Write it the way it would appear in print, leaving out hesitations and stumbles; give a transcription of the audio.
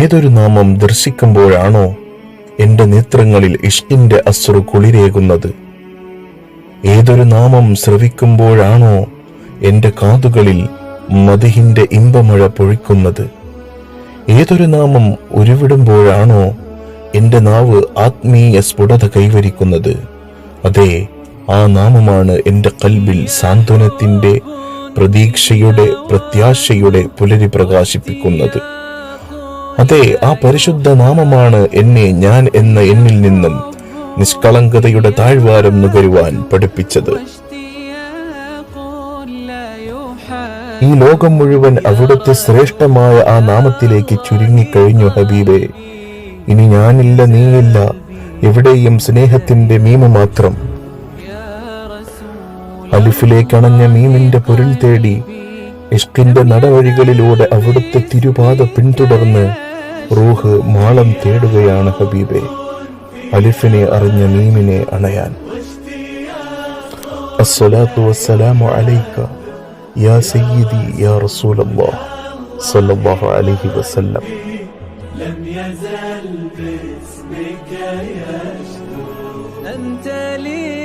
ഏതൊരു നാമം ദർശിക്കുമ്പോഴാണോ എന്റെ നേത്രങ്ങളിൽ ഇഷ്കിന്റെ അശ്രു കുളിരേകുന്നത്, ഏതൊരു നാമം ശ്രവിക്കുമ്പോഴാണോ എന്റെ കാതുകളിൽ മദിഹിന്റെ ഇമ്പമഴ പൊഴിക്കുന്നത്, ഏതൊരു നാമം ഉരുവിടുമ്പോഴാണോ എന്റെ നാവ് ആത്മീയ സ്ഫുടത കൈവരിക്കുന്നത്, അതെ, ആ നാമമാണ് എന്റെ കൽബിൽ സാന്ത്വനത്തിന്റെ, പ്രതീക്ഷയുടെ, പ്രത്യാശയുടെ പുലരി പ്രകാശിപ്പിക്കുന്നത്. അതെ, ആ പരിശുദ്ധ നാമമാണ് എന്നെ ഞാൻ എന്ന എന്നിൽ നിന്നും നിഷ്കളങ്കതയുടെ താഴ്വാരം നുകരുവാൻ പഠിപ്പിച്ചത്. ഈ ലോകം മുഴുവൻ അവിടുത്തെ ശ്രേഷ്ഠമായ ആ നാമത്തിലേക്ക് ചുരുങ്ങിക്കഴിഞ്ഞു ഹബീബേ. ഇനി ഞാനില്ല, നീയില്ല, എവിടെയും സ്നേഹത്തിന്റെ മീമ് മാത്രം. അലിഫിലേക്കണഞ്ഞ മീമിന്റെ പൊരുൾ തേടി ഇഷ്കിന്റെ നടവഴികളിലൂടെ അവിടുത്തെ തിരുപാത പിന്തുടർന്ന് റൂഹ് മാളം തേടുകയാണ് ഹബീബെ, അലിഫിനെ അറിഞ്ഞ മീമിനെ അണയാൻ. അസ്സലാത്തു വസ്സലാമു അലൈക യാ സയ്യിദി യാ റസൂലല്ലാഹ് സ്വല്ലല്ലാഹു അലൈഹി വസല്ലം. لم يزل باسمك يشكو أنت لي